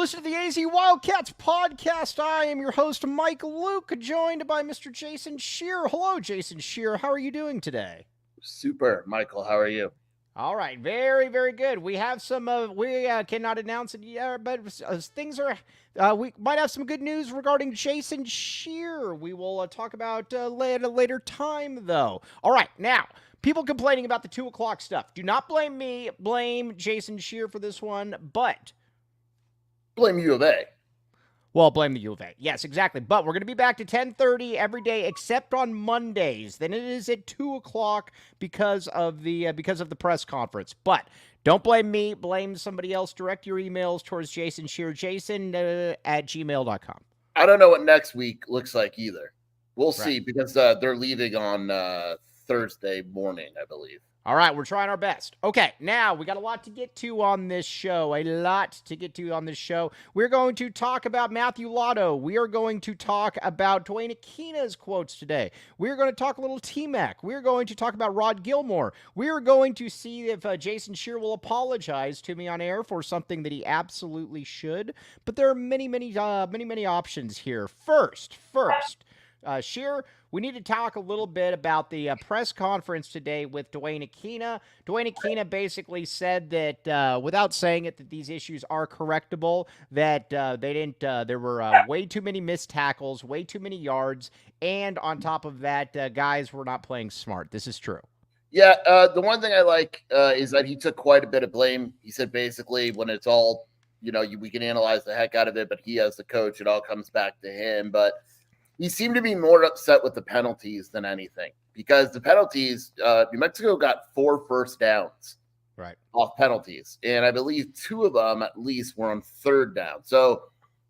listening to the AZ Wildcats podcast. I am your host, Mike Luke, joined by Mr. Jason Shear. Hello, Jason Shear. How are you doing today? Super, Michael. How are you? All right, very, very good. We have some. We cannot announce it yet, but things are. We might have some good news regarding Jason Shear. We will talk about at a later time, though. All right, now. People complaining about the 2 o'clock stuff. Do not blame me. Blame Jason Shear for this one, but blame U of A. Well, blame the U of A. Yes, exactly. But we're going to be back to 10:30 every day except on Mondays. Then it is at 2 o'clock because of the press conference. But don't blame me. Blame somebody else. Direct your emails towards Jason Shear, at gmail.com. I don't know what next week looks like either. We'll see because they're leaving on Thursday morning, I believe. All right, we're trying our best. Okay, now we got a lot to get to on this show. We're going to talk about Matthew Lado. We are going to talk about Dwayne Akina's quotes today. We're going to talk a little T-Mac. We're going to talk about Rod Gilmore. We're going to see if Jason Shear will apologize to me on air for something that he absolutely should. But there are many options here. First, Shear, we need to talk a little bit about the press conference today with Dwayne Akina. Dwayne Akina basically said that, without saying it, that these issues are correctable, that there were way too many missed tackles, way too many yards, and on top of that, guys were not playing smart. This is true. Yeah, the one thing I like is that he took quite a bit of blame. He said basically when it's all, we can analyze the heck out of it, but he as the coach, it all comes back to him. But he seemed to be more upset with the penalties than anything because the penalties, New Mexico got 4 first downs off penalties. And I believe 2 of them at least were on 3rd down. So,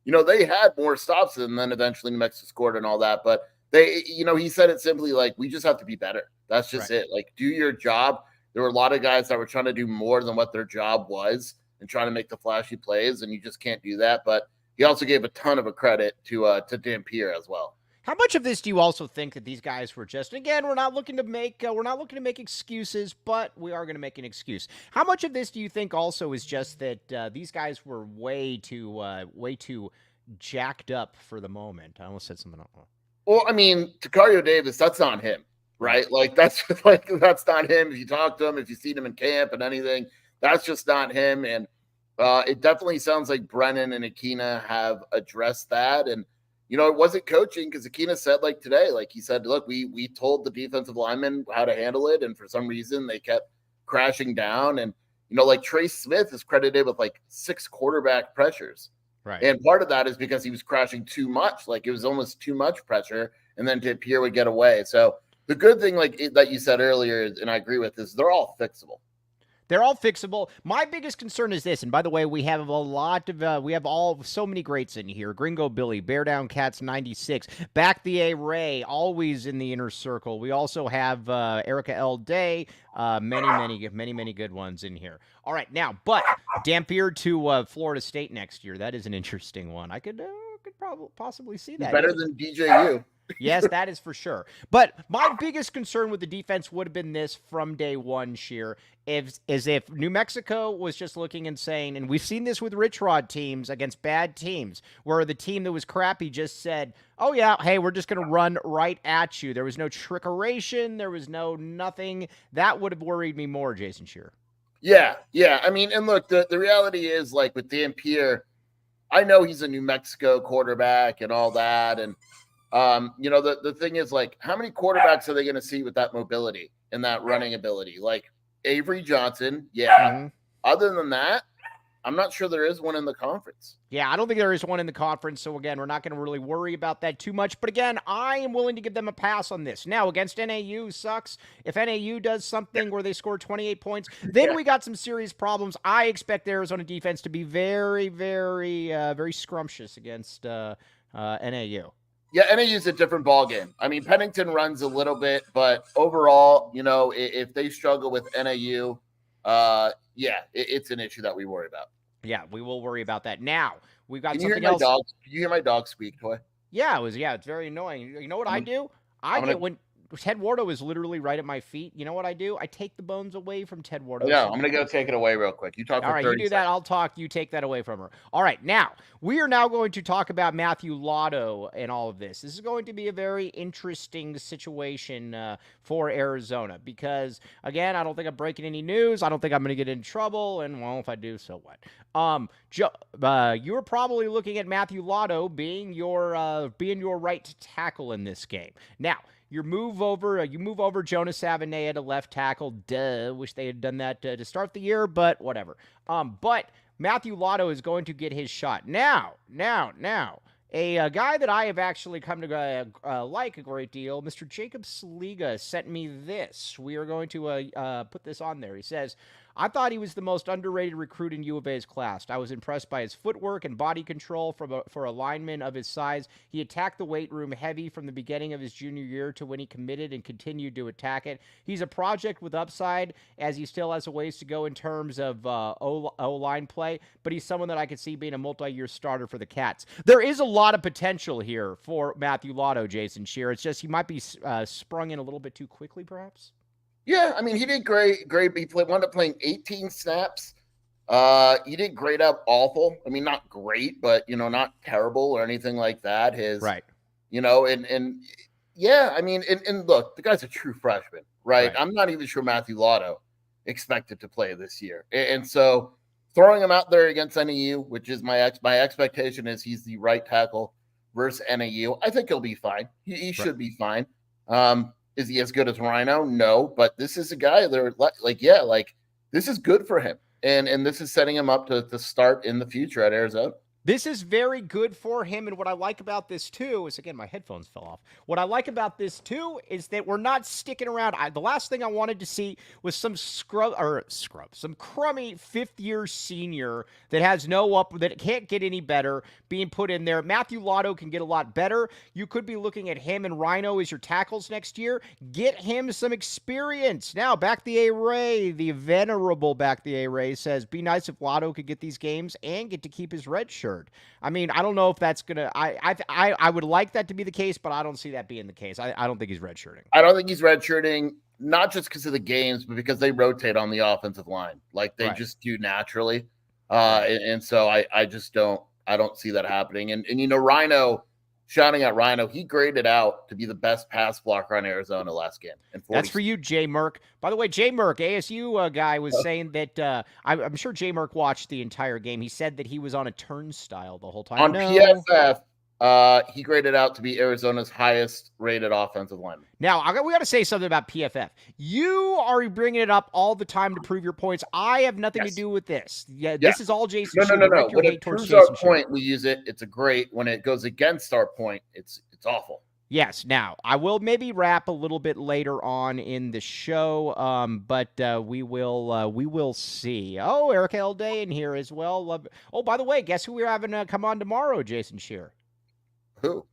they had more stops and then eventually New Mexico scored and all that. But he said it simply like, we just have to be better. That's just it. Like, do your job. There were a lot of guys that were trying to do more than what their job was and trying to make the flashy plays. And you just can't do that. But he also gave a ton of a credit to Dampier as well. How much of this do you also think that these guys were just? Again, we're not looking to make excuses, but we are going to make an excuse. How much of this do you think also is just that these guys were way too jacked up for the moment? I almost said something else. Well, I mean, Takario Davis, that's not him, right? Like that's not him. If you talk to him, if you see him in camp and anything, that's just not him. And it definitely sounds like Brennan and Akina have addressed that. And, it wasn't coaching because Akina said like today, like he said, look, we told the defensive linemen how to handle it. And for some reason they kept crashing down. And, like Trey Smith is credited with like 6 quarterback pressures. Right. And part of that is because he was crashing too much. Like it was almost too much pressure. And then Pierre would get away. So the good thing that you said earlier, and I agree with, is they're all fixable. They're all fixable. My biggest concern is this, and by the way, we have so many greats in here. Gringo Billy, Bear Down Cats 96, Back the A Ray, always in the inner circle. We also have Erica L. Day, many good ones in here. All right, now, but Dampier to Florida State next year. That is an interesting one. I could probably possibly see that. Better than DJU. Yes, that is for sure. But my biggest concern with the defense would have been this from day one, Shear, is if New Mexico was just looking and saying, and we've seen this with Rich Rod teams against bad teams, where the team that was crappy just said, oh yeah, hey, we're just going to run right at you. There was no trickeration. There was no nothing. That would have worried me more, Jason Shear. Yeah. I mean, and look, the reality is like with Dampier, I know he's a New Mexico quarterback and all that, and the thing is, like, how many quarterbacks are they going to see with that mobility and that running ability? Like Avery Johnson, yeah. Mm-hmm. Other than that, I'm not sure there is one in the conference. Yeah, I don't think there is one in the conference. So, again, we're not going to really worry about that too much. But, again, I am willing to give them a pass on this. Now, against NAU sucks. If NAU does something where they score 28 points, then we got some serious problems. I expect the Arizona defense to be very, very, very scrumptious against NAU. Yeah, NAU's a different ballgame. I mean, Pennington runs a little bit, but overall, if they struggle with NAU, it's an issue that we worry about. Yeah, we will worry about that. Now, we've got something else. Can you hear my dog squeak, Toy? Yeah, it's very annoying. You know what I do? Ted Wardo is literally right at my feet. You know what I do? I take the bones away from Ted Wardo. No, I'm going to go take it away real quick. You talk All for right, 30 you do that. I'll talk. You take that away from her. All right, now we are now going to talk about Matthew Lado and all of this. This is going to be a very interesting situation for Arizona because, again, I don't think I'm breaking any news. I don't think I'm going to get in trouble, and well, if I do, so what? You were probably looking at Matthew Lado being your right tackle in this game. Now, you move over Jonah Savaiinaea to left tackle. Wish they had done that to start the year, but whatever. But Matthew Lado is going to get his shot. Now, a guy that I have actually come to like a great deal, Mr. Jacob Saliga, sent me this. We are going to put this on there. He says, I thought he was the most underrated recruit in U of A's class. I was impressed by his footwork and body control for a lineman of his size. He attacked the weight room heavy from the beginning of his junior year to when he committed and continued to attack it. He's a project with upside as he still has a ways to go in terms of O-line play, but he's someone that I could see being a multi-year starter for the Cats. There is a lot of potential here for Matthew Lado, Jason Scheer. It's just he might be sprung in a little bit too quickly, perhaps. Yeah, I mean, he did great. He wound up playing 18 snaps. He did grade up awful. I mean, not great, but, not terrible or anything like that. Right. And yeah, I mean, and look, the guy's a true freshman, right? I'm not even sure Matthew Lado expected to play this year. And so throwing him out there against NAU, which is my expectation is he's the right tackle versus NAU. I think he'll be fine. He should be fine. Is he as good as Rhino? No, but this is a guy that this is good for him. And this is setting him up to start in the future at Arizona. This is very good for him, and what I like about this, too, is, again, my headphones fell off. What I like about this, too, is that we're not sticking around. The last thing I wanted to see was some crummy fifth-year senior that has that can't get any better being put in there. Matthew Lado can get a lot better. You could be looking at him and Rhino as your tackles next year. Get him some experience. Now, Back the A-Ray, the venerable Back the A-Ray, says, be nice if Lado could get these games and get to keep his red shirt. I mean, I don't know if that's going to – I would like that to be the case, but I don't see that being the case. I don't think he's redshirting. I don't think he's redshirting, not just because of the games, but because they rotate on the offensive line. Like they just do naturally. And so I just don't – I don't see that happening. And Rhino – shouting at Rhino, he graded out to be the best pass blocker on Arizona last game. That's for you, Jay Merck. By the way, Jay Merck, ASU guy, was saying that I'm sure Jay Merck watched the entire game. He said that he was on a turnstile the whole time. On PFF, he graded out to be Arizona's highest rated offensive lineman. Now, we got to say something about PFF. You are bringing it up all the time to prove your points. I have nothing to do with this. This is all Jason. No. When it proves our point, we use it. It's a great. When it goes against our point, it's awful. Yes. Now, I will maybe wrap a little bit later on in the show, but we will see. Oh, Eric L. Day in here as well. Oh, by the way, guess who we're having come on tomorrow, Jason Scheer? Who?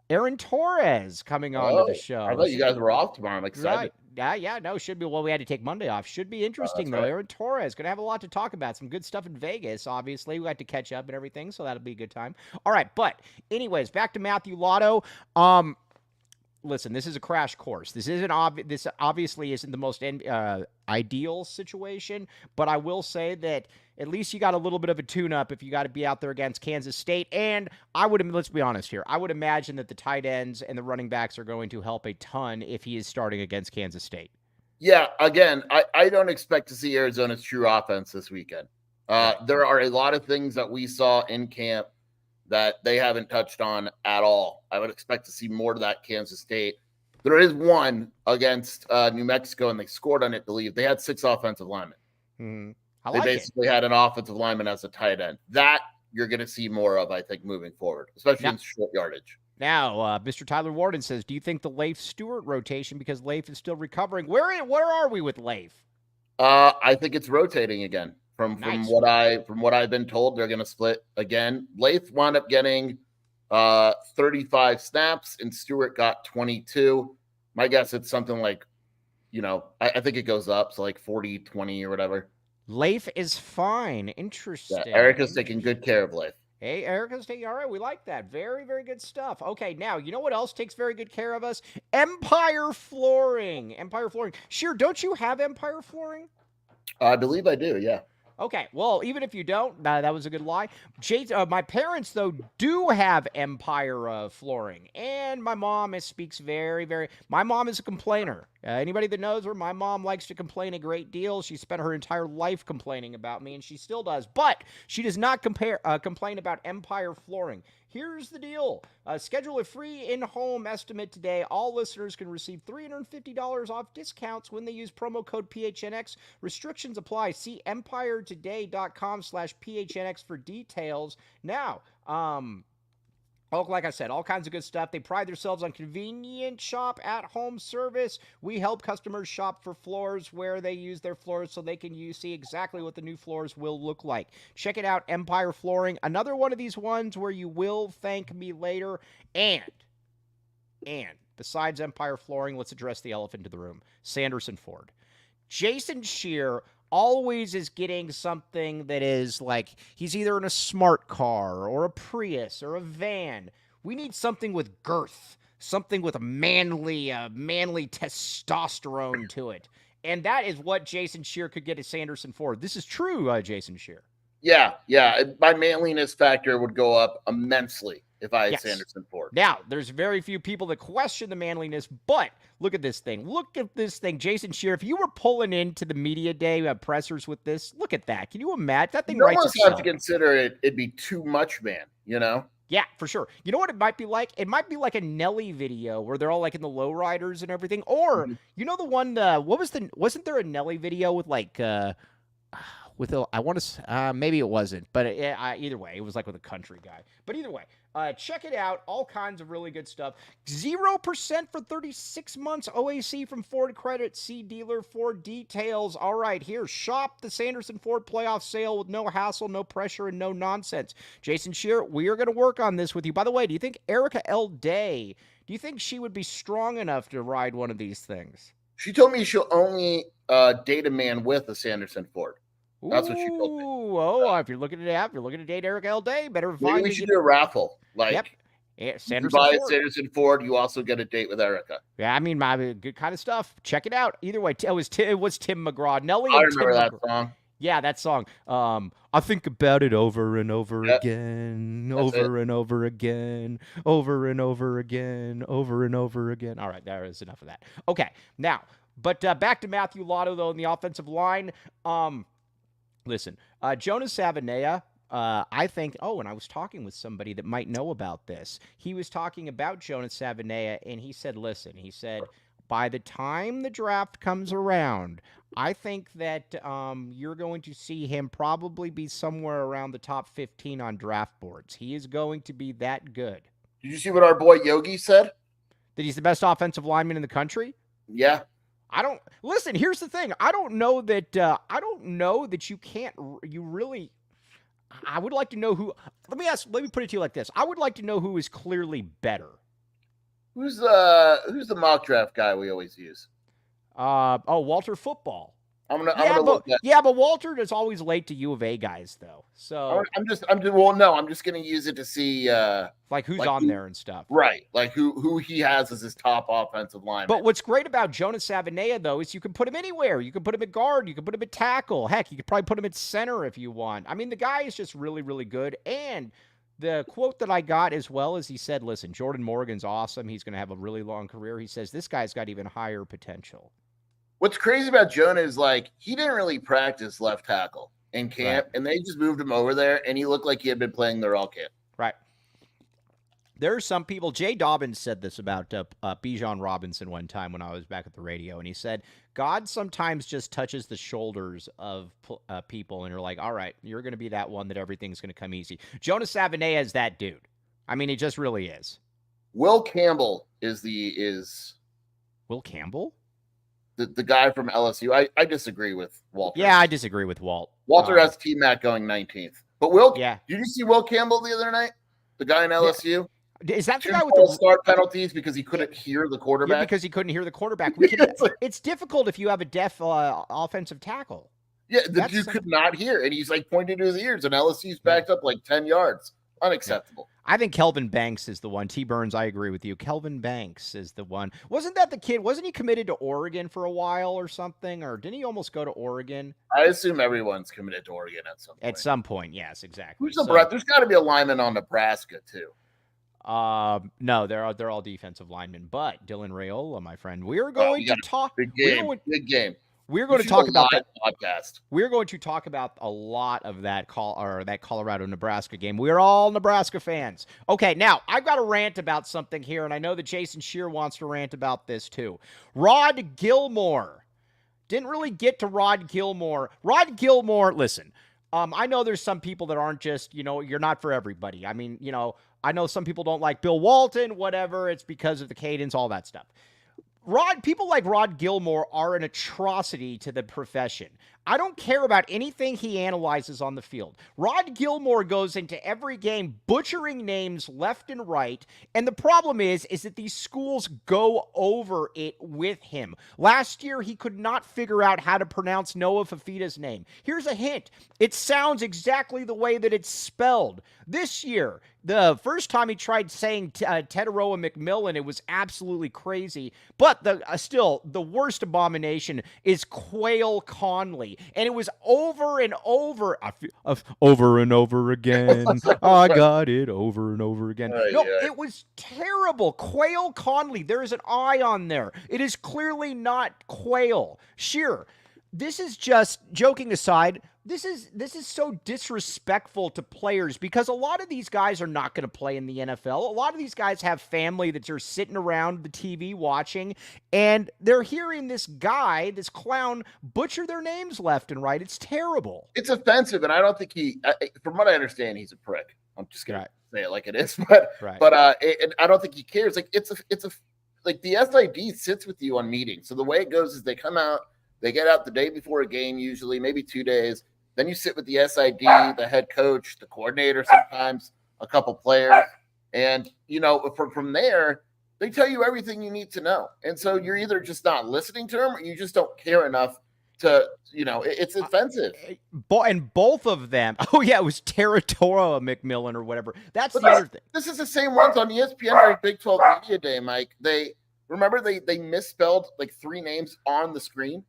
Aaron Torres coming on to the show. I thought you guys were off tomorrow. I'm excited. Right. Yeah, no, should be. Well, we had to take Monday off. Should be interesting, though. Right. Aaron Torres, going to have a lot to talk about. Some good stuff in Vegas, obviously. We had to catch up and everything, so that'll be a good time. All right, but anyways, back to Matthew Lado. Listen, this is a crash course. This obviously isn't the most ideal situation, but I will say that at least you got a little bit of a tune-up if you got to be out there against Kansas State. And let's be honest here, I would imagine that the tight ends and the running backs are going to help a ton if he is starting against Kansas State. Yeah, again, I don't expect to see Arizona's true offense this weekend. There are a lot of things that we saw in camp that they haven't touched on at all. I would expect to see more of that Kansas State. There is one against New Mexico, and they scored on it, believe. They had 6 offensive linemen. Mm-hmm. They basically had an offensive lineman as a tight end. That you're going to see more of, I think, moving forward, especially in short yardage. Now, Mr. Tyler Warden says, do you think the Leif Stewart rotation, because Leif is still recovering, where are we with Leif? I think it's rotating again. From what I've been told, they're going to split again. Leif wound up getting 35 snaps, and Stewart got 22. My guess it's something like, I think it goes up, so like 40-20 or whatever. Leif is fine. Interesting. Yeah, Erica's taking good care of Leif. Hey, Erica's taking, all right, we like that. Very, very good stuff. Okay, now, you know what else takes very good care of us? Empire Flooring. Empire Flooring. Sure, don't you have Empire Flooring? I believe I do, yeah. Okay, well, even if you don't, that was a good lie. My parents, though, do have Empire flooring, and my mom speaks very, very. My mom is a complainer. Anybody that knows her, my mom likes to complain a great deal. She spent her entire life complaining about me, and she still does. But she does not complain about Empire flooring. Here's the deal. Schedule a free in-home estimate today. All listeners can receive $350 off discounts when they use promo code PHNX. Restrictions apply. See empiretoday.com/PHNX for details. Now, like I said, all kinds of good stuff. They pride themselves on convenient shop at home service. We help customers shop for floors where they use their floors so they can see exactly what the new floors will look like. Check it out, Empire Flooring. Another one of these ones where you will thank me later. And besides Empire Flooring, let's address the elephant in the room. Sanderson Ford. Jason Scheer always is getting something that is like he's either in a smart car or a Prius or a van. We need something with girth, something with a manly testosterone to it. And that is what Jason Scheer could get at Sanderson Ford. This is true, Jason Scheer. Yeah. My manliness factor would go up immensely if I had Sanderson Ford. Now, there's very few people that question the manliness, but look at this thing. Look at this thing. Jason Scheer, if you were pulling into the media day pressers with this, look at that. Can you imagine? That thing writes itself. You almost have to consider it'd be too much, man, you know? Yeah, for sure. You know what it might be like? It might be like a Nelly video where they're all like in the lowriders and everything. Or, you know the one, wasn't there a Nelly video with like, I want to, maybe it wasn't, but either way, it was like with a country guy. But either way, check it out. All kinds of really good stuff. 0% for 36 months OAC from Ford Credit. See dealer for details. All right, here, shop the Sanderson Ford Playoff Sale with no hassle, no pressure, and no nonsense. Jason Scheer, we are going to work on this with you. By the way, do you think Erica L. Day, do you think she would be strong enough to ride one of these things? She told me she'll only date a man with a Sanderson Ford. That's what she told me. Oh, if you're looking to date Eric L. Day, better find. Maybe we should do a raffle. Like, yep. Sanderson Ford. Sanderson Ford, you also get a date with Erica. Yeah, I mean, good kind of stuff. Check it out. Either way, it was Tim McGraw. Nelly. I remember that song. Yeah, that song. I think about it over and over again, over and over again, over and over again, over and over again. All right, there is enough of that. Okay, now, but back to Matthew Lado though in the offensive line. Listen, Jonah Savaiinaea, I think, and I was talking with somebody that might know about this. He was talking about Jonah Savaiinaea, and he said, by the time the draft comes around, I think that you're going to see him probably be somewhere around the top 15 on draft boards. He is going to be that good. Did you see what our boy Yogi said? That he's the best offensive lineman in the country? Yeah. Listen, here's the thing. I don't know that you can't, I would like to know who, let me put it to you like this. I would like to know who is clearly better. Who's the mock draft guy we always use? Walter Football. I'm gonna look at. Yeah, but Walter is always late to U of A guys though. So I'm just gonna use it to see like who's on there and stuff. Right. Like who he has as his top offensive lineman. But what's great about Jonah Savaiinaea though is you can put him anywhere. You can put him at guard, you can put him at tackle. Heck, you could probably put him at center if you want. I mean, the guy is just really, really good. And the quote that I got as well is he said, listen, Jordan Morgan's awesome. He's going to have a really long career. He says this guy's got even higher potential. What's crazy about Jonah is like he didn't really practice left tackle in camp, and they just moved him over there, and he looked like he had been playing there all camp. Right. There are some people. Jay Dobbins said this about Bijan Robinson one time when I was back at the radio, and he said God sometimes just touches the shoulders of people, and you're like, all right, you're going to be that one that everything's going to come easy. Jonah Savaiinaea is that dude. I mean, he just really is. Will Campbell is Will Campbell? The guy from LSU. I disagree with Walter. Yeah, I disagree with Walt. Walter has T-Mac going 19th. But did you see Will Campbell the other night? The guy in LSU? Yeah. Is that the 2 guy with the start penalties because he couldn't hear the quarterback? Yeah, because he couldn't hear the quarterback. It's difficult if you have a deaf offensive tackle. Yeah, the dude could not hear, and he's like pointing to his ears, and LSU's backed up like 10 yards. Unacceptable. I think Kelvin Banks is the one. T. Burns, I agree with you. Kelvin Banks is the one. Wasn't that the kid? Wasn't he committed to Oregon for a while or something? Or didn't he almost go to Oregon? I assume everyone's committed to Oregon at some point. At some point, yes, exactly. There's got to be a lineman on Nebraska too. No, they're all defensive linemen. But Dylan Raiola, my friend, we're going to talk. Big game. We're going to talk about that podcast. We're going to talk about a lot of that Colorado-Nebraska game. We're all Nebraska fans. Okay, now I've got a rant about something here, and I know that Jason Scheer wants to rant about this too. Rod Gilmore. Didn't really get to Rod Gilmore. Rod Gilmore, listen, I know there's some people that aren't just, you're not for everybody. I mean, I know some people don't like Bill Walton, whatever. It's because of the cadence, all that stuff. People like Rod Gilmore are an atrocity to the profession. I don't care about anything he analyzes on the field. Rod Gilmore goes into every game butchering names left and right, and the problem is that these schools go over it with him. Last year, he could not figure out how to pronounce Noah Fafita's name. Here's a hint. It sounds exactly the way that it's spelled. This year, the first time he tried saying Tetairoa McMillan, it was absolutely crazy. But still, the worst abomination is Quail Conley. And it was over and over. Over and over again. I got it over and over again. It was terrible. Quail Conley. There is an I on there. It is clearly not Quail. Sure. This is just, joking aside, this is so disrespectful to players because a lot of these guys are not going to play in the NFL. A lot of these guys have family that are sitting around the TV watching, and they're hearing this guy, this clown, butcher their names left and right. It's terrible. It's offensive, and I don't think from what I understand, he's a prick. I'm just going to say it like it is, but I don't think he cares. Like it's like the SID sits with you on meetings. So the way it goes is they come out. They get out the day before a game, usually, maybe 2 days. Then you sit with the SID, the head coach, the coordinator, sometimes a couple players. And, from there, they tell you everything you need to know. And so you're either just not listening to them or you just don't care enough to, it's offensive. And both of them, it was Tetairoa McMillan or whatever. That's the other thing. This is the same ones on ESPN during Big 12 Media Day, Mike. Remember, they misspelled like 3 names on the screen?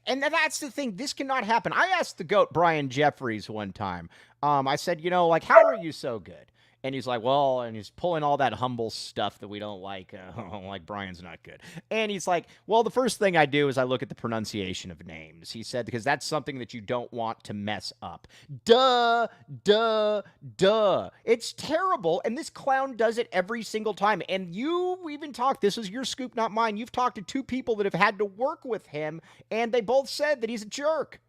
And that's the thing. This cannot happen. I asked the GOAT, Brian Jeffries, one time. I said, how are you so good? And he's like, well, and he's pulling all that humble stuff that we don't like. Like Brian's not good. And he's like, well, the first thing I do is I look at the pronunciation of names. He said, because that's something that you don't want to mess up. Duh. It's terrible. And this clown does it every single time. And you even talked, this is your scoop, not mine. You've talked to 2 people that have had to work with him, and they both said that he's a jerk.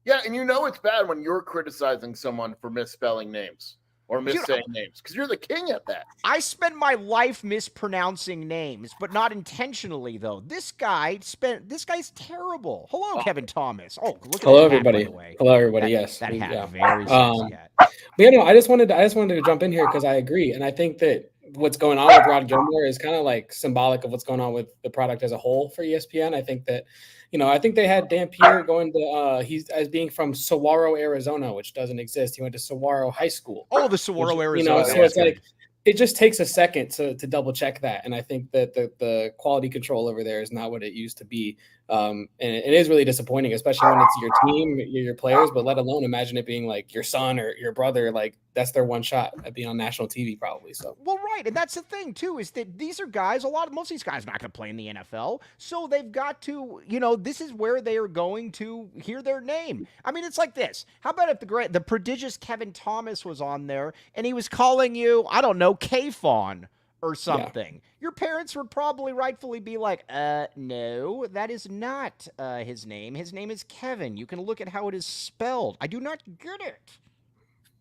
Yeah, and it's bad when you're criticizing someone for misspelling names. Or missaying names, because you're the king at that. I spend my life mispronouncing names, but not intentionally, though. This guy's terrible. Hello, Kevin Thomas. Oh, look at Hello, that everybody. Hat, by the way. Hello, everybody. Yes, that hat, very sexy hat. But I just wanted to jump in here because I agree, and I think that what's going on with Rod Gilmore is kind of like symbolic of what's going on with the product as a whole for ESPN. I think that, I think they had Dan Pierre going to he's as being from Saguaro, Arizona, which doesn't exist. He went to Saguaro High School. Oh, the Saguaro, Arizona. So it's like it just takes a second to double check that. And I think that the quality control over there is not what it used to be. And it is really disappointing, especially when it's your team, your players, but let alone imagine it being like your son or your brother. Like that's their one shot at being on national TV probably. So right. And that's the thing too, is that these are guys, most of these guys are not going to play in the NFL. So they've got to, this is where they are going to hear their name. I mean, it's like this. How about if the prodigious Kevin Thomas was on there and he was calling you, I don't know, K-Fawn or something. Yeah. Your parents would probably rightfully be like, no, that is not his name. His name is Kevin. You can look at how it is spelled. I do not get it.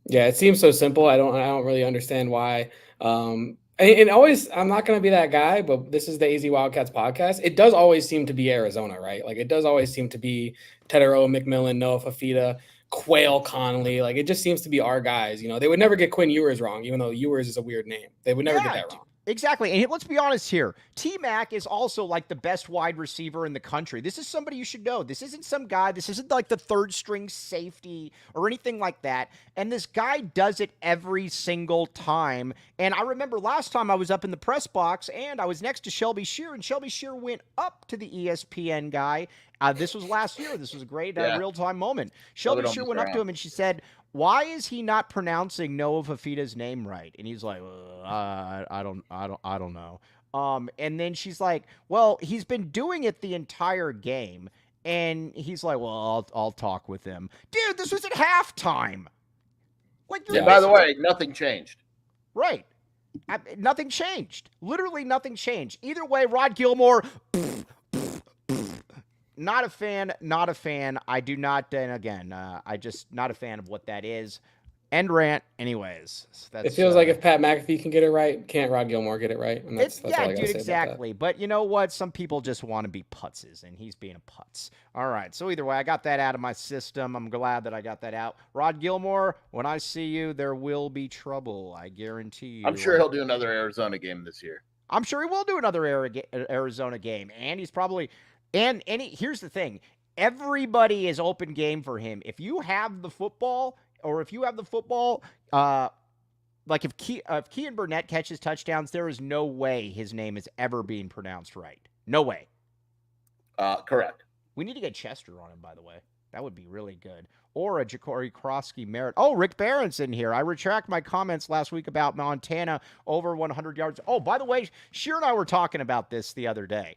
Yeah, it seems so simple. I don't really understand why. And always, I'm not going to be that guy, but this is the AZ Wildcats podcast. It does always seem to be Arizona, right? Like it does always seem to be Tetairoa McMillan, Noah Fafita, Quail Conley. Like it just seems to be our guys. They would never get Quinn Ewers wrong, even though Ewers is a weird name. They would never get that wrong. Exactly. And let's be honest here. T-Mac is also like the best wide receiver in the country. This is somebody you should know. This isn't some guy. This isn't like the third string safety or anything like that. And this guy does it every single time. And I remember last time I was up in the press box and I was next to Shelby Shear, and Shelby Shear went up to the ESPN guy. This was last year. This was a great real-time moment. Shelby Shear went up to him and she said, "Why is he not pronouncing Noah Fafita's name right?" And he's like, I don't know. And then she's like, "Well, he's been doing it the entire game." And he's like, "Well, I'll talk with him." Dude, this was at halftime. Like, by the way, nothing changed. Right. Nothing changed. Literally nothing changed. Either way, Rod Gilmore, not a fan, not a fan. I do not, and again, I just not a fan of what that is. End rant. Anyways, it feels like if Pat McAfee can get it right, can't Rod Gilmore get it right? And that's all I gotta say exactly. But you know what? Some people just want to be putzes, and he's being a putz. All right. So either way, I got that out of my system. I'm glad that I got that out. Rod Gilmore, when I see you, there will be trouble. I guarantee you. I'm sure he'll do another Arizona game this year. I'm sure he will do another Arizona game, and he's probably. And here's the thing. Everybody is open game for him. If you have the football, like if Kean Burnett catches touchdowns, there is no way his name is ever being pronounced right. No way. Correct. We need to get Chester on him, by the way. That would be really good. Or a Ja'Cory Krosky Merritt. Oh, Rick Barron's in here. I retract my comments last week about Montana over 100 yards. Oh, by the way, Shear and I were talking about this the other day.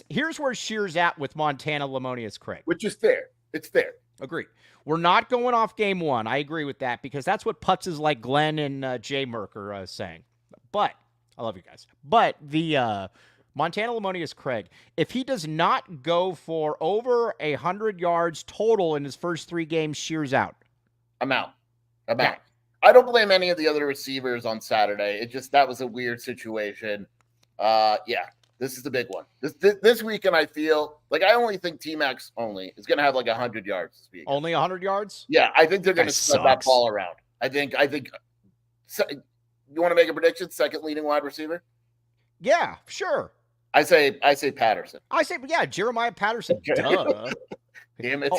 Here's where Shear's at with Montana Lamonius Craig. Which is fair. It's fair. Agreed. We're not going off game one. I agree with that because that's what putzes like Glenn and Jay Merck are saying. But, I love you guys. But the Montana Lamonius Craig, if he does not go for over 100 yards total in his first 3 games, Shear's out. I'm out. I don't blame any of the other receivers on Saturday. That was a weird situation. This is the big one. This weekend, I feel like I only think T-Max is going to have like 100 yards this weekend. Only 100 yards? Yeah, I think they're going to spread that ball around. I think. You want to make a prediction? Second leading wide receiver? Yeah, sure. I say Patterson. Jeremiah Patterson. Duh. Damn it.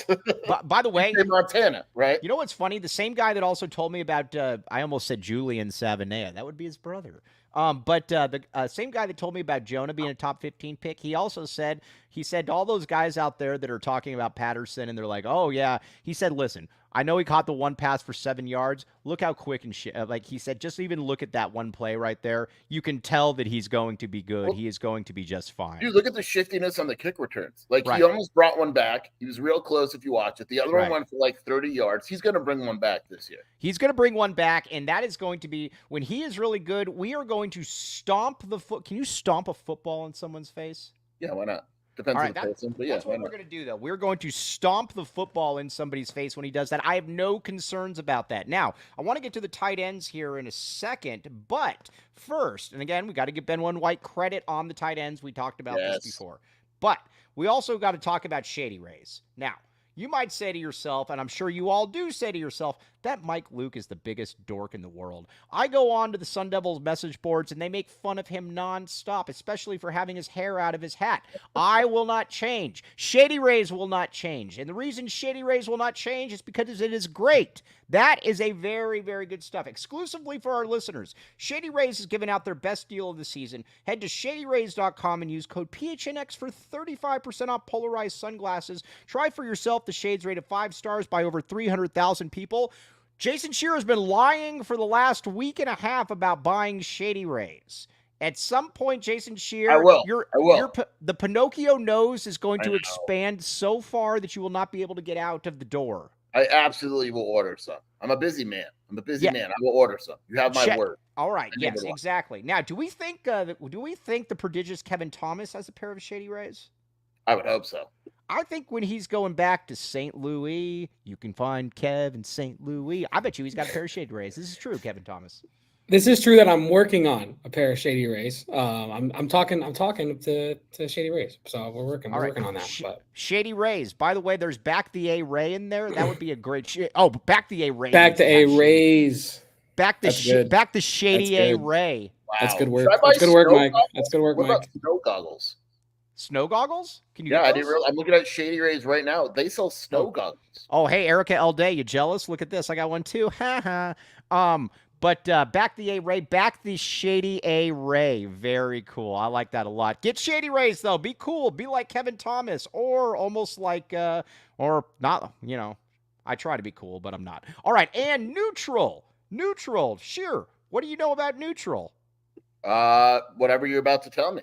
By the way, Montana, right? You know what's funny? The same guy that also told me about, I almost said Julian Savaiinaea. That would be his brother. But the same guy that told me about Jonah being a top 15 pick, he also said, to all those guys out there that are talking about Patterson and they're like, oh, yeah. He said, listen, I know he caught the one pass for 7 yards. Look how quick and shit. Like he said, just even look at that one play right there. You can tell that he's going to be good. He is going to be just fine. Dude, look at the shiftiness on the kick returns. Like he almost brought one back. He was real close if you watch it. The other one went for like 30 yards. He's going to bring one back this year. He's going to bring one back, and that is going to be, when he is really good, we are going to stomp the foot. Can you stomp a football in someone's face? Yeah, why not? Depends on the person, but that's what we're going to do, though. We're going to stomp the football in somebody's face when he does that. I have no concerns about that. Now, I want to get to the tight ends here in a second, but first, and again, we got to give Ben One White credit on the tight ends. We talked about this before, but we also got to talk about Shady Rays. Now, you might say to yourself, and I'm sure you all do say to yourself, that Mike Luke is the biggest dork in the world. I go on to the Sun Devils message boards, and they make fun of him nonstop, especially for having his hair out of his hat. I will not change. Shady Rays will not change. And the reason Shady Rays will not change is because it is great. That is a very, very good stuff. Exclusively for our listeners, Shady Rays is giving out their best deal of the season. Head to shadyrays.com and use code PHNX for 35% off polarized sunglasses. Try for yourself the shades rated 5 stars by over 300,000 people. Jason Shear has been lying for the last week and a half about buying Shady Rays. At some point, Jason Shear, I will. The Pinocchio nose is going to expand so far that you will not be able to get out of the door. I absolutely will order some. I'm a busy man. I will order some. You have my word. All right. Yes, exactly. Now, do we think the prodigious Kevin Thomas has a pair of Shady Rays? I would hope so. I think when he's going back to St. Louis, you can find Kev in St. Louis. I bet you he's got a pair of Shady Rays. This is true, Kevin Thomas. This is true that I'm working on a pair of Shady Rays. I'm talking to Shady Rays. So we're working on that. But Shady Rays. By the way, there's Back the A Ray in there. That would be a great Back the A Ray. Back the A Rays. Back the Shady A Ray. That's good Wow. work. Should I buy That's good work, snow Mike. goggles? That's good work, What Mike. about snow goggles? Snow goggles? Can you Yeah, get I those? didn't really. I'm looking at Shady Rays right now. They sell snow goggles. Oh, hey, Erica L. Day, you jealous? Look at this. I got one too. Ha ha. But back the A Ray, back the Shady A Ray. Very cool. I like that a lot. Get Shady Rays though. Be cool. Be like Kevin Thomas, or almost like, or not. You know, I try to be cool, but I'm not. All right, and neutral. Neutral. Sure. What do you know about neutral? Whatever you're about to tell me.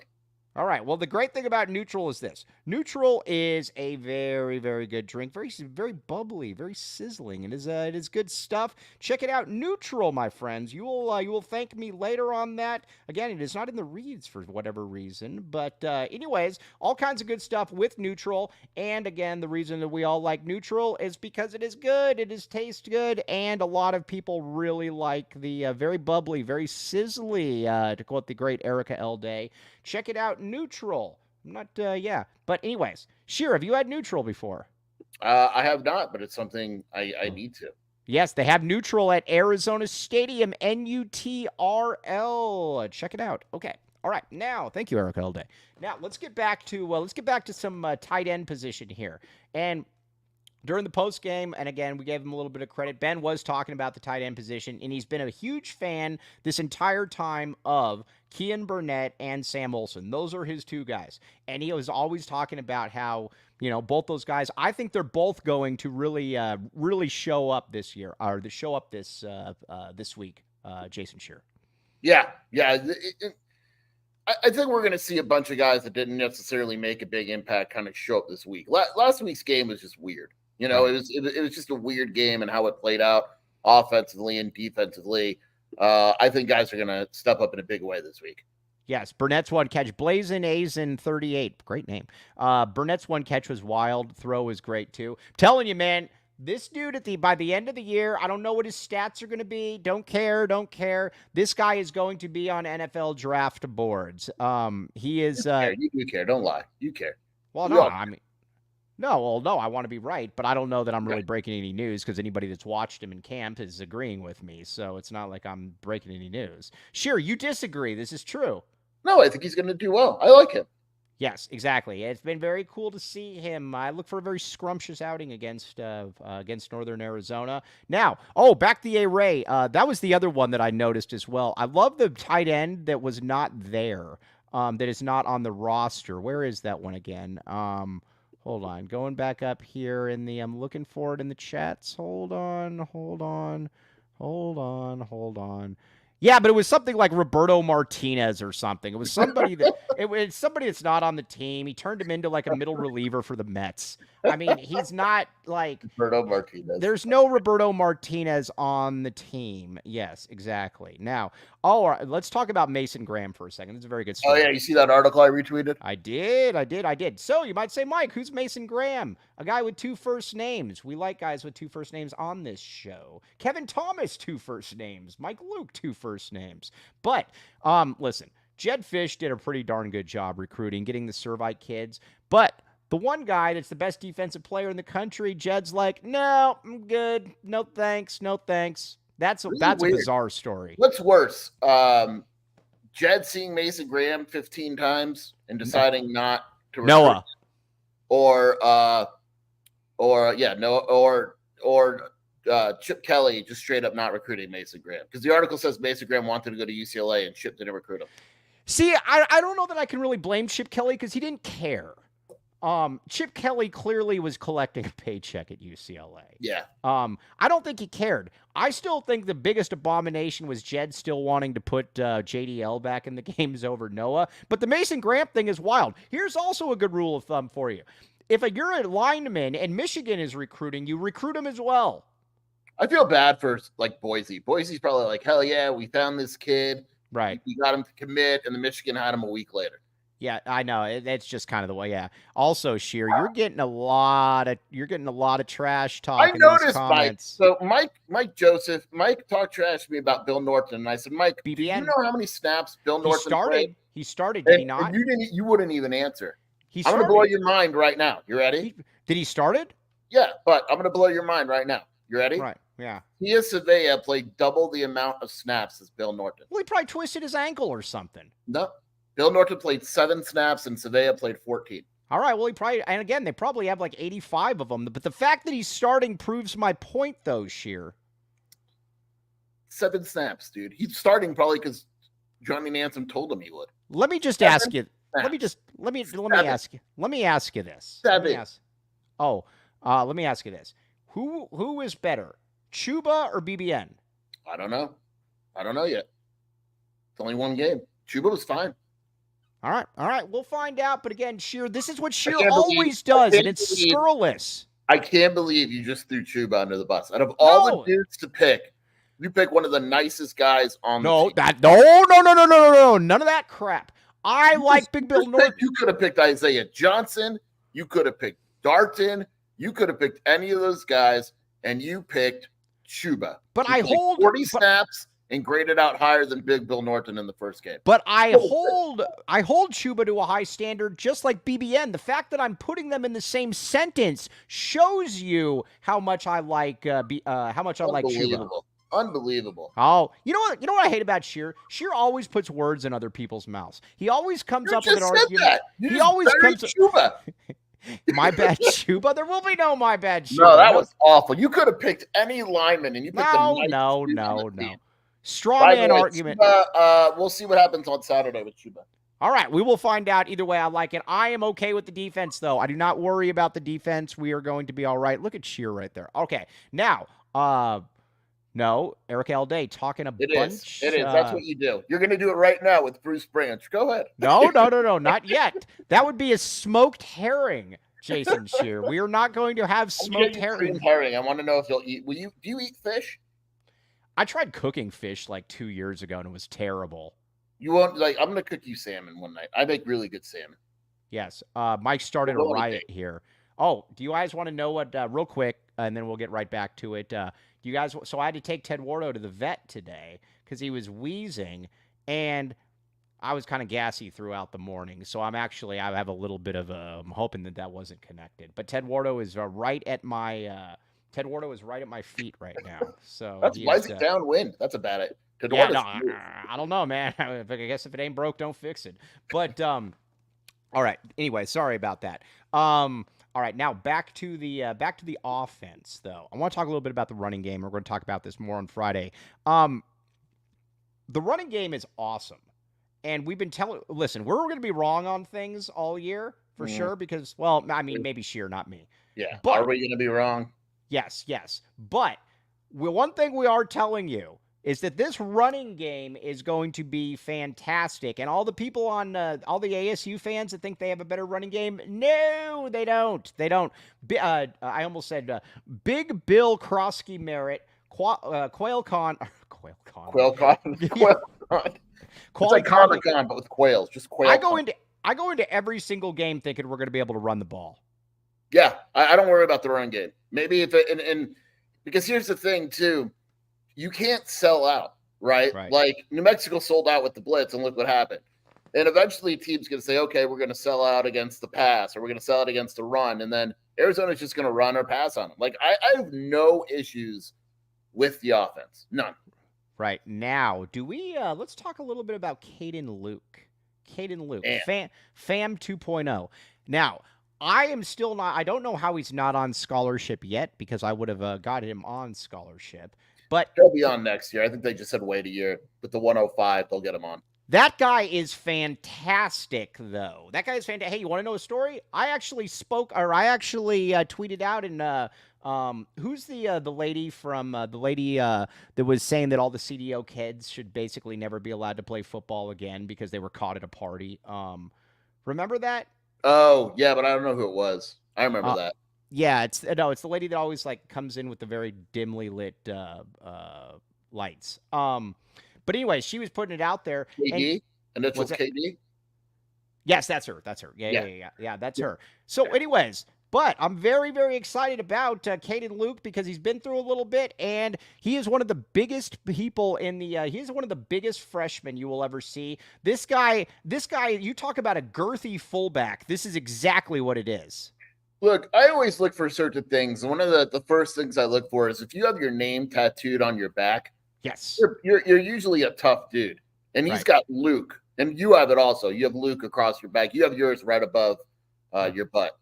All right. Well, the great thing about neutral is this. Neutral is a very, very good drink. Very, very bubbly, very sizzling. It is good stuff. Check it out. Neutral, my friends. You will thank me later on that. Again, it is not in the reads for whatever reason. But anyways, all kinds of good stuff with neutral. And again, the reason that we all like neutral is because it is good. It is tastes good. And a lot of people really like the very bubbly, very sizzly, to quote the great Erica L. Day. Check it out, neutral. I'm not, yeah. But anyways, Sheer, have you had neutral before? I have not, but it's something I need to. Yes, they have neutral at Arizona Stadium, NUTRL. Check it out. Okay. All right. Now, thank you, Erica L. Day. Now, let's get back to some tight end position here. And during the post game, and again, we gave him a little bit of credit. Ben was talking about the tight end position, and he's been a huge fan this entire time of Kean Burnett and Sam Olsen. Those are his two guys. And he was always talking about how, you know, both those guys, I think they're both going to really show up this year, or to show up this week, Jason Shearer. Yeah. I think we're going to see a bunch of guys that didn't necessarily make a big impact kind of show up this week. Last week's game was just weird. You know, it was just a weird game and how it played out offensively and defensively. I think guys are going to step up in a big way this week. Yes, Burnett's one catch. Blazin' Azen 38. Great name. Burnett's one catch was wild. Throw was great too. I'm telling you, man, this dude by the end of the year, I don't know what his stats are going to be. Don't care. This guy is going to be on NFL draft boards. He is. You do care. Don't lie. You care. Well, no, I mean. No, I want to be right, but I don't know that I'm really breaking any news because anybody that's watched him in camp is agreeing with me. So it's not like I'm breaking any news. Sure, you disagree. This is true. No, I think he's going to do well. I like him. Yes, exactly. It's been very cool to see him. I look for a very scrumptious outing against Northern Arizona. Now, back the A-Ray. That was the other one that I noticed as well. I love the tight end that was not there, that is not on the roster. Where is that one again? Hold on. Going back up here I'm looking for it in the chats. Hold on. Yeah, but it was something like Roberto Martinez or something. It was somebody it's somebody that's not on the team. He turned him into like a middle reliever for the Mets. I mean, he's not like Roberto Martinez. There's no Roberto Martinez on the team. Yes, exactly. Now, all right, let's talk about Mason Graham for a second. This is a very good story. Oh yeah, you see that article I retweeted? I did. So you might say, Mike, who's Mason Graham? A guy with two first names. We like guys with two first names on this show. Kevin Thomas, two first names. Mike Luke, two first names. But listen, Jed Fish did a pretty darn good job recruiting, getting the Servite kids. But the one guy that's the best defensive player in the country, Jed's like, no, I'm good. No thanks. That's a bizarre story. What's worse? Jed seeing Mason Graham 15 times and deciding not to recruit. Noah. Or Chip Kelly just straight up not recruiting Mason Graham. Because the article says Mason Graham wanted to go to UCLA and Chip didn't recruit him. See, I don't know that I can really blame Chip Kelly because he didn't care. Chip Kelly clearly was collecting a paycheck at UCLA. Yeah. I don't think he cared. I still think the biggest abomination was Jed still wanting to put JDL back in the games over Noah. But the Mason Graham thing is wild. Here's also a good rule of thumb for you. If you're a lineman and Michigan is recruiting, you recruit him as well. I feel bad for like Boise. Boise's probably like, hell yeah, we found this kid. Right. We got him to commit, and the Michigan had him a week later. Yeah, I know. That's just kind of the way. Yeah. Also, Sheer, you're getting a lot of trash talk. I noticed, Mike. So Mike Joseph, Mike talked trash to me about Bill Norton, and I said, Mike, BBN. do you know how many snaps Bill Norton played? He started. Did he not? You wouldn't even answer. I'm going to blow your mind right now. You ready? Did he started? Yeah, but I'm going to blow your mind right now. You ready? Right. Yeah. Tia Savaiinaea played double the amount of snaps as Bill Norton. Well, he probably twisted his ankle or something. No. Bill Norton played 7 snaps and Savaiinaea played 14. All right, well, he probably, and again, they probably have like 85 of them. But the fact that he's starting proves my point, though, Sheer. 7 snaps, dude. He's starting probably because Johnny Nansen told him he would. Let me just ask you. Let me ask you. Let me ask you this. 7. Let me ask you this. Who is better, Chuba or BBN? I don't know yet. It's only one game. Chuba was fine. All right. We'll find out. But again, Sheer, this is what Sheer always does, and it's scurrilous. I can't believe you just threw Chuba under the bus. Out of all the dudes to pick, you pick one of the nicest guys on the team. No. None of that crap. I like Big Bill Norton. You could have picked Isaiah Johnson. You could have picked Darton. You could have picked any of those guys, and you picked Chuba. But I hold 40 snaps and graded out higher than Big Bill Norton in the first game. But I hold Chuba to a high standard, just like BBN. The fact that I'm putting them in the same sentence shows you how much I like Chuba. Unbelievable. Oh, you know what I hate about Sheer? Sheer always puts words in other people's mouths. He always comes up with an argument. He always comes Chuba. My bad Chuba. There will be no my bad Chuba. No, that was awful. You could have picked any lineman, and you picked no. Straw man argument. Chuba, we'll see what happens on Saturday with Chuba. All right, we will find out. Either way, I like it. I am okay with the defense, though. I do not worry about the defense. We are going to be all right. Look at Sheer right there. Okay, now, no, Eric Alday talking a bunch. It is. That's what you do. You're going to do it right now with Bruce Branch. Go ahead. No, not yet. That would be a smoked herring, Jason Sheer. We are not going to have smoked herring. I want to know if you'll eat. Do you eat fish? I tried cooking fish like 2 years ago, and it was terrible. You won't I'm going to cook you salmon one night. I make really good salmon. Yes. Mike started a riot here. Oh, do you guys want to know what, real quick, and then we'll get right back to it. You guys, so I had to take Ted Wardo to the vet today because he was wheezing, and I was kind of gassy throughout the morning. So I have a little bit of I'm hoping that wasn't connected. But Ted Wardo is right at my feet right now. So why is it downwind? That's a bad idea. I don't know, man. I guess if it ain't broke, don't fix it. But all right. Anyway, sorry about that. All right, now back to the offense, though. I want to talk a little bit about the running game. We're going to talk about this more on Friday. The running game is awesome, and we've been listen, we're going to be wrong on things all year for sure because, well, I mean, maybe Sheer, not me. Yeah, but are we going to be wrong? Yes. But one thing we are telling you is that this running game is going to be fantastic. And all the people on all the ASU fans that think they have a better running game, no, they don't. They don't. I almost said Big Bill Krosky Merritt, Quail Con. It's like Comic-Con, but with quails. Just quail. I go into every single game thinking we're going to be able to run the ball. Yeah, I don't worry about the run game. Maybe if it, and because here's the thing too. You can't sell out, right? Like New Mexico sold out with the blitz, and look what happened. And eventually, a team's going to say, "Okay, we're going to sell out against the pass, or we're going to sell out against the run," and then Arizona's just going to run or pass on them. Like I have no issues with the offense, none. Right now, do we? Let's talk a little bit about Kayden Luke. Fam 2.0. Now, I am still not. I don't know how he's not on scholarship yet because I would have got him on scholarship. But he'll be on next year. I think they just said wait a year. With the 105, they'll get him on. That guy is fantastic, though. That guy is fantastic. Hey, you want to know a story? I actually tweeted out and who's the lady from that was saying that all the CDO kids should basically never be allowed to play football again because they were caught at a party. Remember that? Oh yeah, but I don't know who it was. I remember that. Yeah, it's the lady that always like comes in with the very dimly lit lights. But anyway, she was putting it out there. KD? And that's KD? Yes, that's her. Yeah, that's her. So anyways, but I'm very, very excited about Kayden Luke because he's been through a little bit, and he is one of the biggest people in the he's one of the biggest freshmen you will ever see. This guy, you talk about a girthy fullback. This is exactly what it is. Look, I always look for certain things. And one of the first things I look for is if you have your name tattooed on your back, Yes. You're usually a tough dude. And he's Right. got Luke. And you have it also. You have Luke across your back. You have yours right above your butt,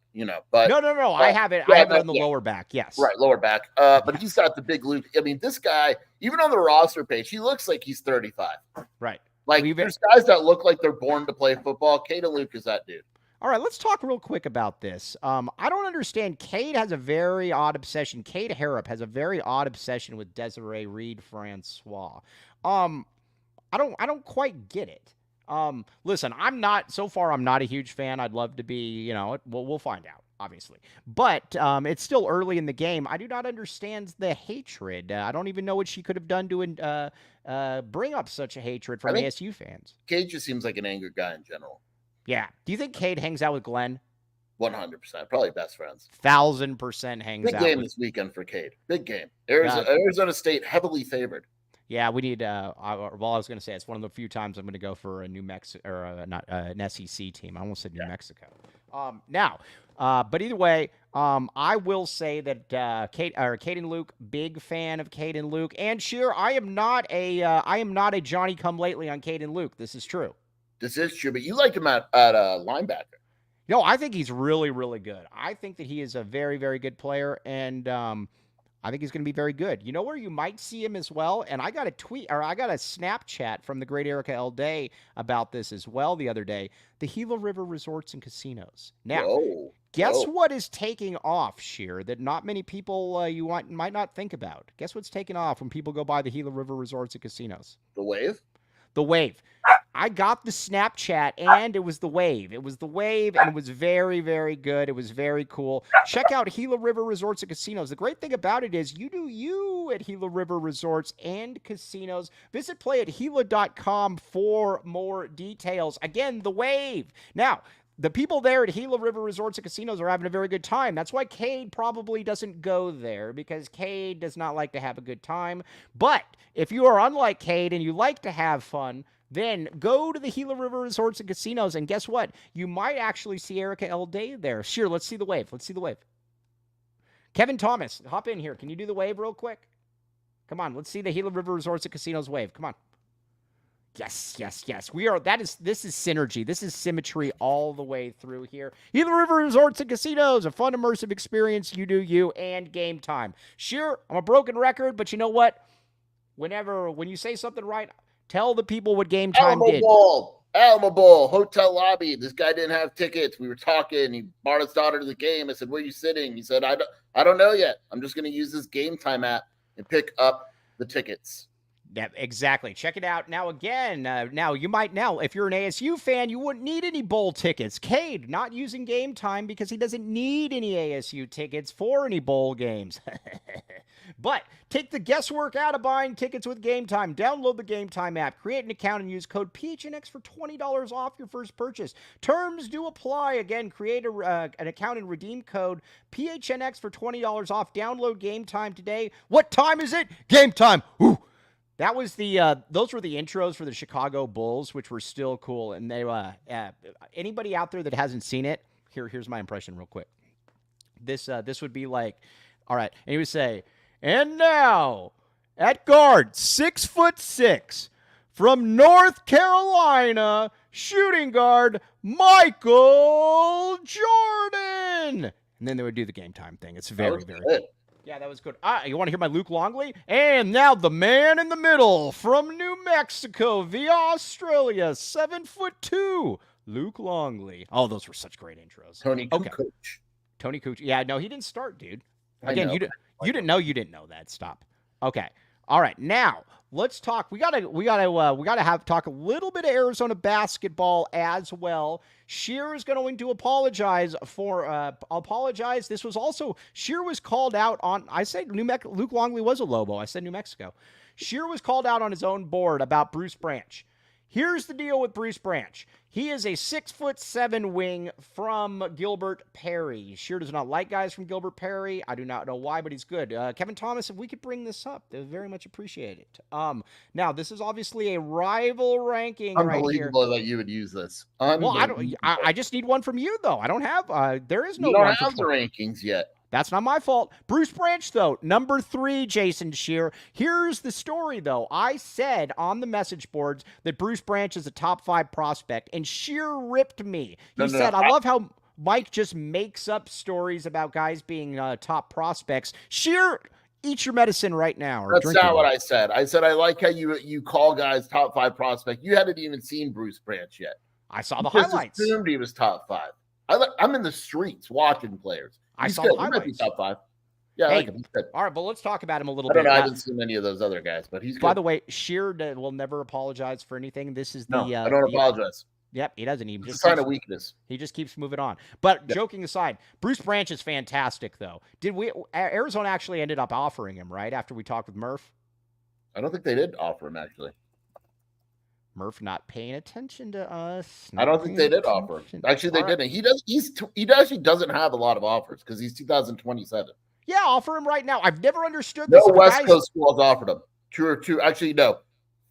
but No. I have it. I have it on the lower back. Yes. Right, lower back. But he's got the big Luke. I mean, this guy, even on the roster page, he looks like he's 35. Right. Like there's guys that look like they're born to play football. Kayden Luke is that dude. All right, let's talk real quick about this. I don't understand. Cade has a very odd obsession. Cade Harrop has a very odd obsession with Desiree Reed-Francois. I don't quite get it. Listen, I'm not a huge fan. I'd love to be, we'll find out, obviously. But it's still early in the game. I do not understand the hatred. I don't even know what she could have done to bring up such a hatred from ASU fans. Cade just seems like an angry guy in general. Yeah. Do you think Cade hangs out with Glenn? 100%. Probably best friends. 1,000% hangs out. Big game this weekend for Cade. Big game. Arizona State heavily favored. Yeah, we need. I was going to say it's one of the few times I'm going to go for a New Mexico or an SEC team. I almost said New Mexico. But either way, I will say that Kayden Luke, big fan of Kayden Luke, and sure, I am not a Johnny come lately on Kayden Luke. This is true. This is true, but you liked him at linebacker. No, I think he's really, really good. I think that he is a very, very good player, and I think he's going to be very good. You know where you might see him as well? And I got a Snapchat from the great Erica L. Day about this as well the other day. The Gila River Resorts and Casinos. Now, guess what is taking off, Sheer, that not many people might not think about? Guess what's taking off when people go by the Gila River Resorts and Casinos? The wave? The wave. I got the Snapchat, and it was the wave. It was the wave, and it was very, very good. It was very cool. Check out Gila River Resorts and Casinos. The great thing about it is you do you at Gila River Resorts and Casinos. Visit playatgila.com for more details. Again, the wave. Now, the people there at Gila River Resorts and Casinos are having a very good time. That's why Cade probably doesn't go there, because Cade does not like to have a good time. But if you are unlike Cade and you like to have fun, then go to the Gila River Resorts and Casinos, and guess what? You might actually see Erica L. Day there. Sure, let's see the wave. Let's see the wave. Kevin Thomas, hop in here. Can you do the wave real quick? Come on, let's see the Gila River Resorts and Casinos wave. Come on. Yes. This is synergy. This is symmetry all the way through here. Gila River Resorts and Casinos, a fun, immersive experience. You do you, and game time. Sure, I'm a broken record, but you know what? When you say something right, tell the people what game time did. Alamo Bowl, hotel lobby. This guy didn't have tickets. We were talking. He brought his daughter to the game. I said, "Where are you sitting?" He said, I don't know yet. I'm just going to use this game time app and pick up the tickets." Yeah, exactly. Check it out. Now, again, if you're an ASU fan, you wouldn't need any bowl tickets. Cade not using game time because he doesn't need any ASU tickets for any bowl games. But take the guesswork out of buying tickets with Game Time. Download the Game Time app, create an account, and use code PHNX for $20 off your first purchase. Terms do apply. Again, create an account and redeem code PHNX for $20 off. Download Game Time today. What time is it? Game time. Ooh. That was those were the intros for the Chicago Bulls, which were still cool. And they, anybody out there that hasn't seen it, here's my impression real quick. This would be like, all right. And he would say, and now at guard, 6'6", from North Carolina, shooting guard Michael Jordan. And then they would do the game time thing. It's very, very good. Yeah, that was good. You want to hear my Luke Longley? And now the man in the middle from New Mexico via Australia, 7'2", Luke Longley. Oh, those were such great intros. Tony Kukoc. Yeah, no, he didn't start, dude. Again, you didn't know that. Stop. Okay. All right. Now let's talk. We gotta talk a little bit of Arizona basketball as well. Sheer is going to apologize. This was also, Sheer was called out on, I said Luke Longley was a Lobo. I said New Mexico. Sheer was called out on his own board about Bruce Branch. Here's the deal with Bruce Branch. He is a 6'7" wing from Gilbert Perry. Sure does not like guys from Gilbert Perry. I do not know why, but he's good. Kevin Thomas, if we could bring this up, they would very much appreciate it. Now, this is obviously a rival ranking right here. Unbelievable that you would use this. Well, I just need one from you, though. I don't have, there is no you don't one have the rankings yet. That's not my fault. Bruce Branch, though, number 3, Jason Scheer. Here's the story, though. I said on the message boards that Bruce Branch is a top 5 prospect, and Scheer ripped me. He said, I love how Mike just makes up stories about guys being top prospects. Scheer, eat your medicine right now. That's not what I said. I said I like how you call guys top 5 prospect. You hadn't even seen Bruce Branch yet. I saw the highlights. I assumed he was top 5. I'm in the streets watching players. I saw the highlights. He might be top 5. Yeah, I like him. He's good. All right, but let's talk about him a little bit. I don't know. I haven't seen many of those other guys, but he's good. By the way, Scheer will never apologize for anything. This is I don't apologize. Yep, he doesn't. It's a sign of weakness. He just keeps moving on. But joking aside, Bruce Branch is fantastic, though. Arizona actually ended up offering him, right, after we talked with Murph? I don't think they did offer him, actually. Murph not paying attention to us. I don't think they did offer him. Actually, they didn't. He actually doesn't have a lot of offers because he's 2027. Yeah, offer him right now. I've never understood this. No West Coast schools offered him. True. Actually, no.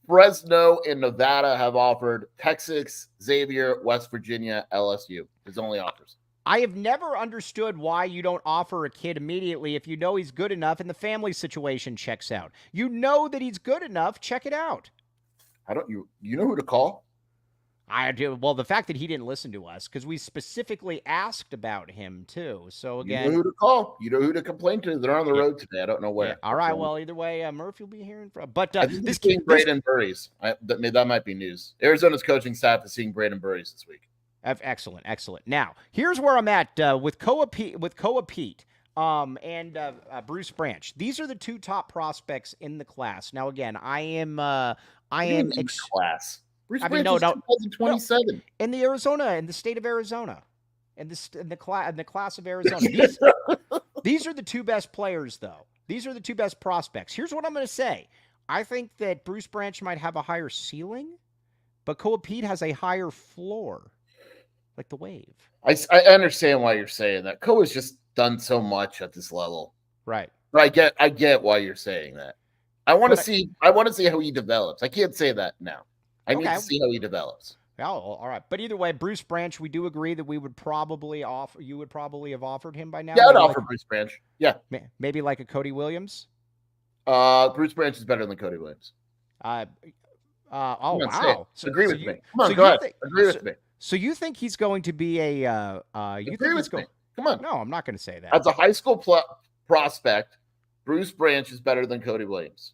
Fresno and Nevada have offered. Texas, Xavier, West Virginia, LSU. His only offers. I have never understood why you don't offer a kid immediately if you know he's good enough and the family situation checks out. You know that he's good enough. Check it out. You know who to call? I do. Well, the fact that he didn't listen to us because we specifically asked about him too. So again, you know who to call. You know who to complain to. They're on the road today. I don't know where. Yeah. All right. Well, either way, Murph, you'll be hearing from. But this seeing Braden Burries. That might be news. Arizona's coaching staff is seeing Braden Burries this week. Excellent. Now, here's where I'm at with Koa Pete. And Bruce Branch. These are the 2 top prospects in the class. Now, again, I am class. Bruce Branch is 2027. No, in the state of Arizona, in the class of Arizona. These are the 2 best players, though. These are the 2 best prospects. Here's what I'm going to say. I think that Bruce Branch might have a higher ceiling, but Koa Pete has a higher floor, like the wave. I understand why you're saying that. Koa's just done so much at this level, right? But I get why you're saying that. I want to see how he develops. I can't say that now. I need to see how he develops. Oh, all right. But either way, Bruce Branch, we do agree that we would probably offer. You would probably have offered him by now. Yeah, I'd offer Bruce Branch. Yeah, maybe like a Cody Williams. Bruce Branch is better than Cody Williams. Oh wow! Agree with me. Come on, go ahead. Agree with me. So you think he's going to be a? Agree with me. Come on. No, I'm not going to say that. As a high school prospect, Bruce Branch is better than Cody Williams.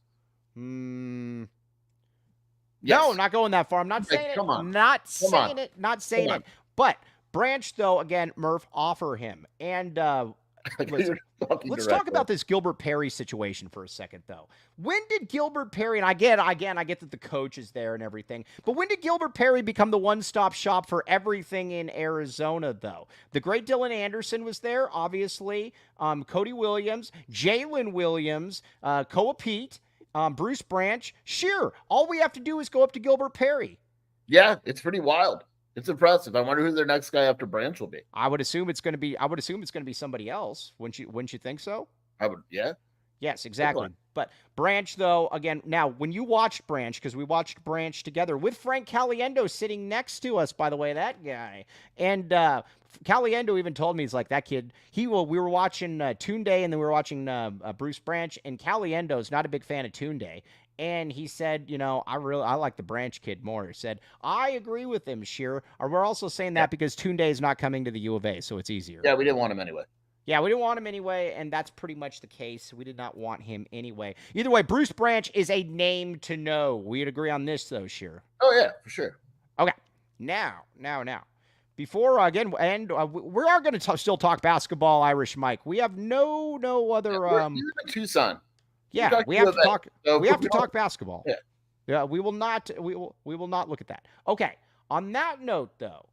Yes. No, not going that far. I'm not saying it. Not saying it. But Branch, though, again, Murph, offer him. And let's talk about this Gilbert Perry situation for a second, though. When did Gilbert Perry, and I get that the coach is there and everything, but when did Gilbert Perry become the one-stop shop for everything in Arizona, though? The great Dylan Anderson was there, obviously. Cody Williams, Jalen Williams, Koa Pete, Bruce Branch. Sure, all we have to do is go up to Gilbert Perry. Yeah, it's pretty wild. It's impressive. I wonder who their next guy after Branch will be. I would assume it's going to be somebody else. Wouldn't you think so? Yeah. Yes, exactly. But Branch, though, again, now when you watched Branch, because we watched Branch together with Frank Caliendo sitting next to us, by the way, that guy. And Caliendo even told me, he's like, that kid, we were watching Tunde, and then we were watching Bruce Branch, and Caliendo's not a big fan of Tunde. And he said, I like the Branch kid more. He said, I agree with him, Shearer. Or we're also saying that because Tunde is not coming to the U of A, so it's easier. Yeah, we didn't want him anyway. Yeah, we didn't want him anyway, and that's pretty much the case. We did not want him anyway. Either way, Bruce Branch is a name to know. We'd agree on this, though, Shearer. Oh, yeah, for sure. Okay. Now. Before, again, and we are going to still talk basketball, Irish Mike. We have no other... You're in Tucson. Yeah, we have to talk. We have to talk basketball. Yeah, we will not. We will not look at that. Okay. On that note, though,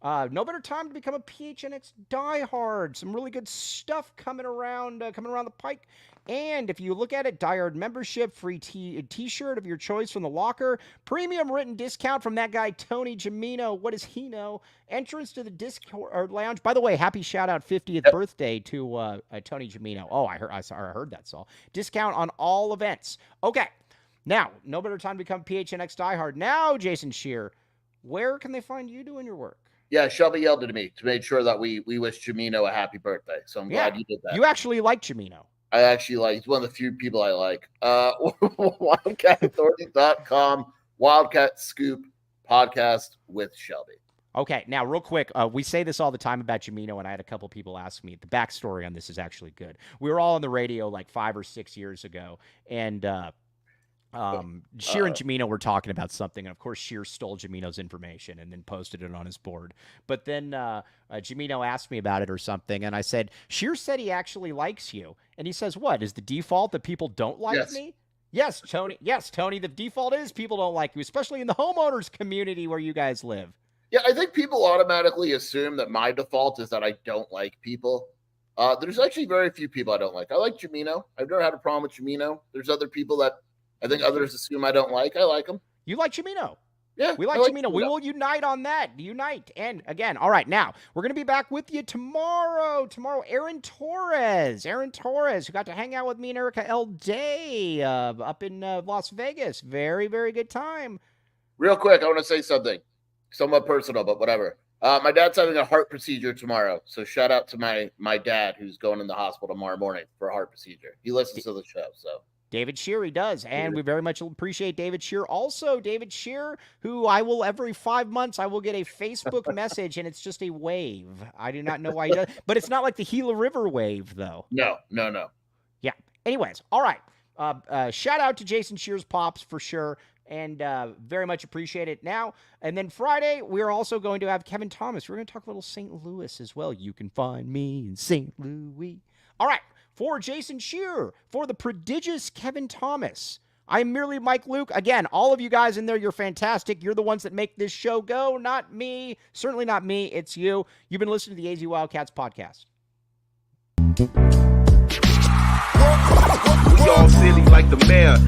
No better time to become a PHNX diehard. Some really good stuff coming around the pike. And if you look at it, diehard membership, free t-shirt of your choice from the locker, premium written discount from that guy Tony Gimino. What does he know? Entrance to the Discord lounge. By the way, happy shout out 50th birthday to Tony Gimino. Oh, I heard that, Saul. Discount on all events. Okay, now no better time to become PHNX diehard. Now, Jason Scheer, where can they find you doing your work? Yeah, Shelby yelled at me to make sure that we wish Gimino a happy birthday. So I'm glad you did that. You actually like Gimino. I actually like. He's one of the few people I like. WildcatAuthority.com, Wildcat Scoop podcast with Shelby. Okay, now real quick, we say this all the time about Gimino, and I had a couple people ask me. The backstory on this is actually good. We were all on the radio like 5 or 6 years ago, and Scheer and Gimino were talking about something, and of course Scheer stole Gimino's information and then posted it on his board. But then Gimino asked me about it or something, and I said, Scheer said he actually likes you. And he says, what, is the default that people don't like me? Yes, Tony. Yes, Tony, the default is people don't like you, especially in the homeowners community where you guys live. Yeah, I think people automatically assume that my default is that I don't like people. There's actually very few people I don't like. I like Gimino. I've never had a problem with Gimino. There's other people that I think others assume I don't like. I like them. You like Gimino? Yeah. We like Gimino. We will unite on that. Unite. And again, all right, now we're going to be back with you tomorrow. Aaron Torres, who got to hang out with me and Erica L. Day up in Las Vegas. Very, very good time. Real quick, I want to say something somewhat personal, but whatever. My dad's having a heart procedure tomorrow. So shout out to my dad who's going in the hospital tomorrow morning for a heart procedure. He listens to the show, so. David Scheer, he does, and we very much appreciate David Scheer. Also, David Scheer, who I will every 5 months, I will get a Facebook message, and it's just a wave. I do not know why he does, but it's not like the Gila River wave, though. No. Yeah. Anyways, all right. Shout out to Jason Scheer's pops for sure, and very much appreciate it now. And then Friday, we're also going to have Kevin Thomas. We're going to talk a little St. Louis as well. You can find me in St. Louis. All right. For Jason Scheer, for the prodigious Kevin Thomas, I'm merely Mike Luke. Again, all of you guys in there, you're fantastic. You're the ones that make this show go, not me. Certainly not me. It's you. You've been listening to the AZ Wildcats podcast. We all silly like the mayor.